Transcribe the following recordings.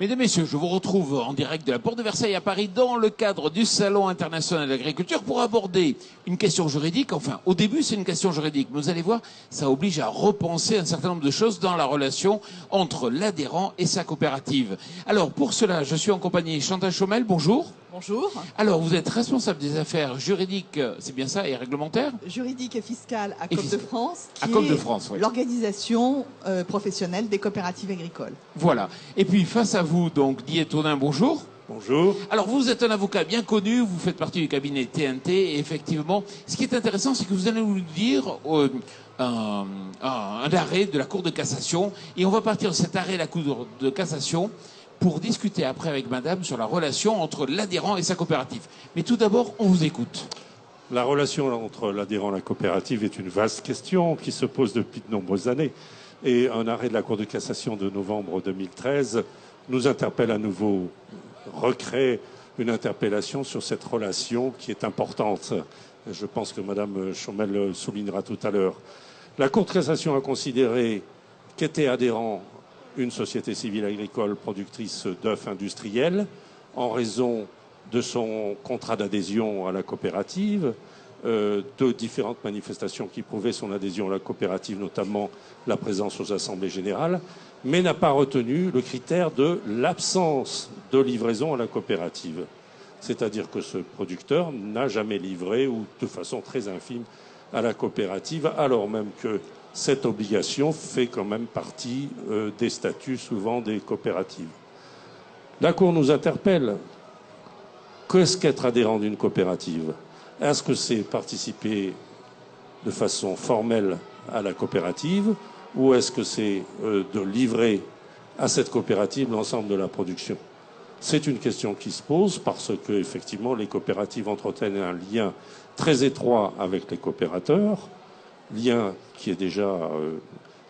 Mesdames, Messieurs, je vous retrouve en direct de la Porte de Versailles à Paris dans le cadre du Salon international de l'agriculture pour aborder une question juridique. Enfin, au début, c'est une question juridique. Mais vous allez voir, ça oblige à repenser un certain nombre de choses dans la relation entre l'adhérent et sa coopérative. Alors, pour cela, je suis en compagnie de Chantal Chaumel. Bonjour. Bonjour. Alors, vous êtes responsable des affaires juridiques, c'est bien ça, et réglementaires? Juridique et fiscale à COP de France, qui COP de est France, oui. l'organisation professionnelle des coopératives agricoles. Voilà. Et puis, face à vous, donc, Didier Tonin, bonjour. Bonjour. Alors, vous êtes un avocat bien connu, vous faites partie du cabinet TNT, et effectivement, ce qui est intéressant, c'est que vous allez nous dire un arrêt de la Cour de cassation, et on va partir de cet arrêt de la Cour de cassation pour discuter après avec madame sur la relation entre l'adhérent et sa coopérative. Mais tout d'abord, on vous écoute. La relation entre l'adhérent et la coopérative est une vaste question qui se pose depuis de nombreuses années. Et un arrêt de la Cour de cassation de novembre 2013 nous interpelle à nouveau, recrée une interpellation sur cette relation qui est importante. Je pense que madame Chaumel le soulignera tout à l'heure. La Cour de cassation a considéré qu'était adhérent une société civile agricole productrice d'œufs industriels en raison de son contrat d'adhésion à la coopérative, de différentes manifestations qui prouvaient son adhésion à la coopérative, notamment la présence aux assemblées générales, mais n'a pas retenu le critère de l'absence de livraison à la coopérative. C'est-à-dire que ce producteur n'a jamais livré, ou de façon très infime, à la coopérative, alors même que cette obligation fait quand même partie des statuts souvent des coopératives. La Cour nous interpelle. Qu'est-ce qu'être adhérent d'une coopérative? Est-ce que c'est participer de façon formelle à la coopérative ou est-ce que c'est de livrer à cette coopérative l'ensemble de la production? C'est une question qui se pose parce que, effectivement, les coopératives entretiennent un lien très étroit avec les coopérateurs, lien qui est déjà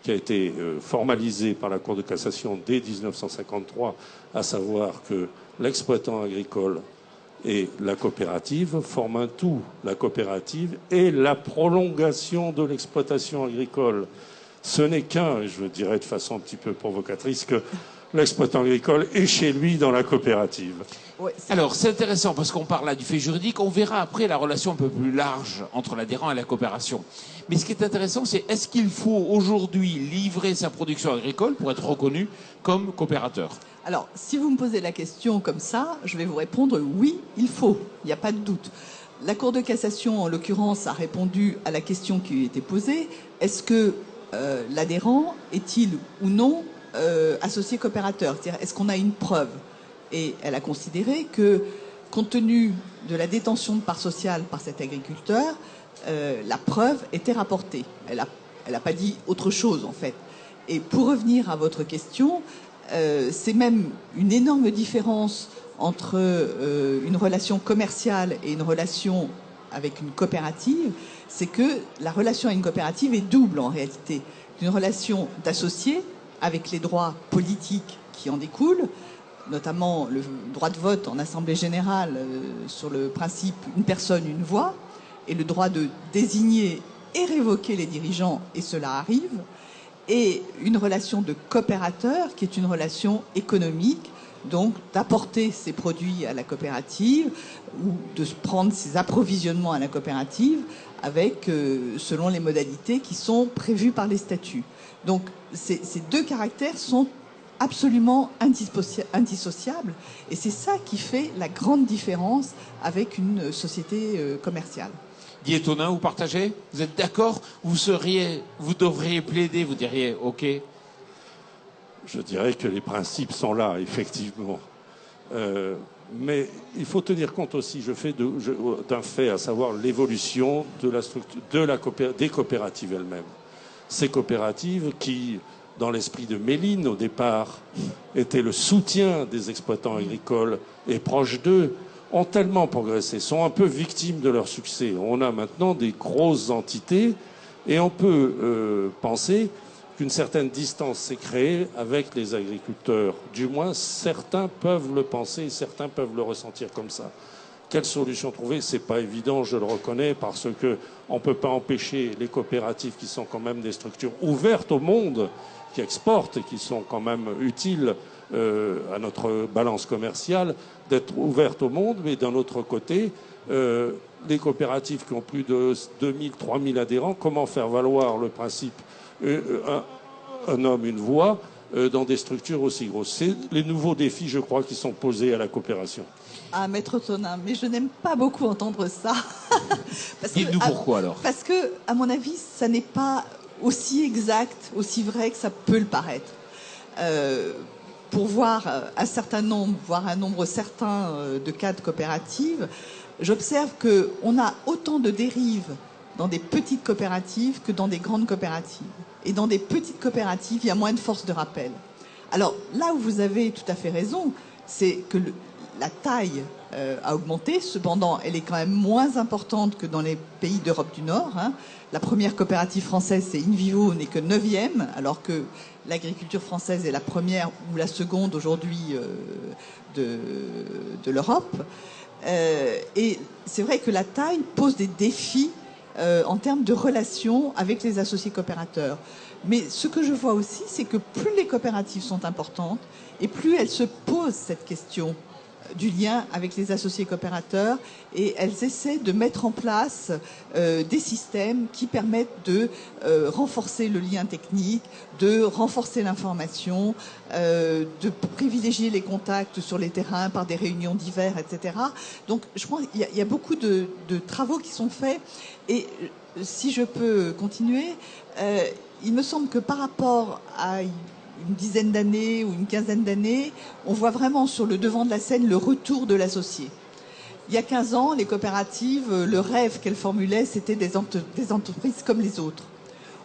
qui a été formalisé par la Cour de cassation dès 1953, à savoir que l'exploitant agricole et la coopérative forment un tout. La coopérative est la prolongation de l'exploitation agricole. Ce n'est qu'un, je dirais de façon un petit peu provocatrice, que l'exploitant agricole est chez lui dans la coopérative. Ouais, Alors, c'est intéressant parce qu'on parle là du fait juridique. On verra après la relation un peu plus large entre l'adhérent et la coopération. Mais ce qui est intéressant, c'est est-ce qu'il faut aujourd'hui livrer sa production agricole pour être reconnu comme coopérateur? Alors, si vous me posez la question comme ça, je vais vous répondre oui, il faut. Il n'y a pas de doute. La Cour de cassation, en l'occurrence, a répondu à la question qui lui était posée. Est-ce que l'adhérent est-il ou non associé coopérateur? C'est-à-dire, est-ce qu'on a une preuve? Et elle a considéré que, compte tenu de la détention de parts sociales par cet agriculteur, la preuve était rapportée. Elle a pas dit autre chose, en fait. Et pour revenir à votre question, c'est même une énorme différence entre une relation commerciale et une relation avec une coopérative. C'est que la relation à une coopérative est double, en réalité. Une relation d'associé, avec les droits politiques qui en découlent, notamment le droit de vote en Assemblée générale sur le principe « une personne, une voix », et le droit de désigner et révoquer les dirigeants, et cela arrive, et une relation de coopérateur qui est une relation économique, donc d'apporter ses produits à la coopérative ou de prendre ses approvisionnements à la coopérative avec, selon les modalités qui sont prévues par les statuts. Donc ces deux caractères sont absolument indissociables et c'est ça qui fait la grande différence avec une société commerciale. Didier Tonin, vous partagez? Vous êtes d'accord? Vous devriez plaider, vous diriez OK? Je dirais que les principes sont là, effectivement. Mais il faut tenir compte aussi, d'un fait, à savoir l'évolution de la structure, des coopératives elles-mêmes. Ces coopératives qui, dans l'esprit de Méline, au départ, étaient le soutien des exploitants agricoles et proches d'eux, ont tellement progressé, sont un peu victimes de leur succès. On a maintenant des grosses entités et on peut penser qu'une certaine distance s'est créée avec les agriculteurs. Du moins, certains peuvent le penser et certains peuvent le ressentir comme ça. Quelle solution trouver? C'est pas évident, je le reconnais, parce que on peut pas empêcher les coopératives qui sont quand même des structures ouvertes au monde, qui exportent et qui sont quand même utiles à notre balance commerciale, d'être ouverte au monde, mais d'un autre côté, les coopératives qui ont plus de 2000, 3000 adhérents, comment faire valoir le principe un homme, une voix dans des structures aussi grosses? C'est les nouveaux défis, je crois, qui sont posés à la coopération. Ah, Maître Tonin, mais je n'aime pas beaucoup entendre ça. Dites-nous pourquoi alors. Parce que, à mon avis, ça n'est pas aussi exact, aussi vrai que ça peut le paraître. Pour voir un certain nombre, voire un nombre certain de cas de coopératives, j'observe qu'on a autant de dérives dans des petites coopératives que dans des grandes coopératives. Et dans des petites coopératives, il y a moins de force de rappel. Alors là où vous avez tout à fait raison, c'est que la taille a augmenté. Cependant, elle est quand même moins importante que dans les pays d'Europe du Nord. Hein. La première coopérative française, c'est InVivo, n'est que 9e, alors que l'agriculture française est la première ou la seconde aujourd'hui de l'Europe. Et c'est vrai que la taille pose des défis en termes de relations avec les associés coopérateurs. Mais ce que je vois aussi, c'est que plus les coopératives sont importantes et plus elles se posent cette question du lien avec les associés coopérateurs et elles essaient de mettre en place des systèmes qui permettent de renforcer le lien technique, de renforcer l'information, de privilégier les contacts sur les terrains par des réunions d'hiver, etc. Donc je pense qu'il y a beaucoup de travaux qui sont faits et si je peux continuer, il me semble que par rapport à une dizaine d'années ou une quinzaine d'années, on voit vraiment sur le devant de la scène le retour de l'associé. Il y a 15 ans, les coopératives, le rêve qu'elles formulaient, c'était des entreprises comme les autres.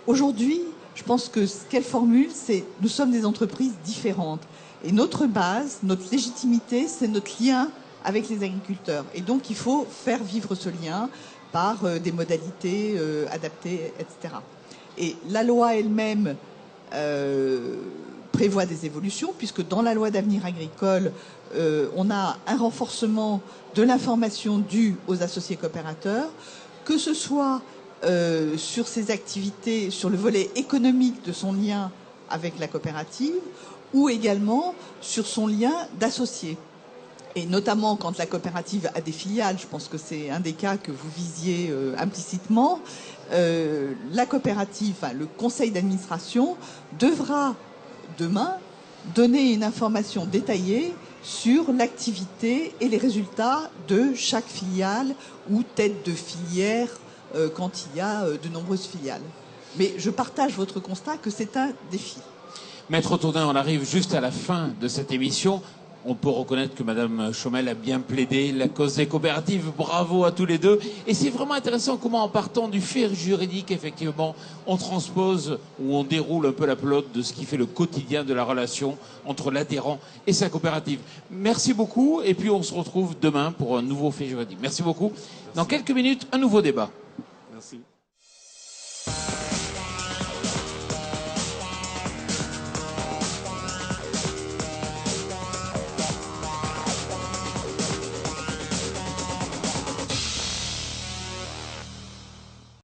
Aujourd'hui, je pense que ce qu'elles formulent, c'est nous sommes des entreprises différentes. Et notre base, notre légitimité, c'est notre lien avec les agriculteurs. Et donc, il faut faire vivre ce lien par des modalités adaptées, etc. Et la loi elle-même prévoit des évolutions, puisque dans la loi d'avenir agricole, on a un renforcement de l'information due aux associés coopérateurs, que ce soit sur ses activités, sur le volet économique de son lien avec la coopérative, ou également sur son lien d'associé. Et notamment quand la coopérative a des filiales, je pense que c'est un des cas que vous visiez implicitement, la coopérative, enfin, le conseil d'administration devra demain donner une information détaillée sur l'activité et les résultats de chaque filiale ou tête de filière quand il y a de nombreuses filiales. Mais je partage votre constat que c'est un défi. Maître Tonin, on arrive juste à la fin de cette émission. On peut reconnaître que Madame Chaumel a bien plaidé la cause des coopératives. Bravo à tous les deux. Et c'est vraiment intéressant comment, en partant du fait juridique, effectivement, on transpose ou on déroule un peu la pelote de ce qui fait le quotidien de la relation entre l'adhérent et sa coopérative. Merci beaucoup. Et puis on se retrouve demain pour un nouveau fait juridique. Merci beaucoup. Dans quelques minutes, un nouveau débat. Merci.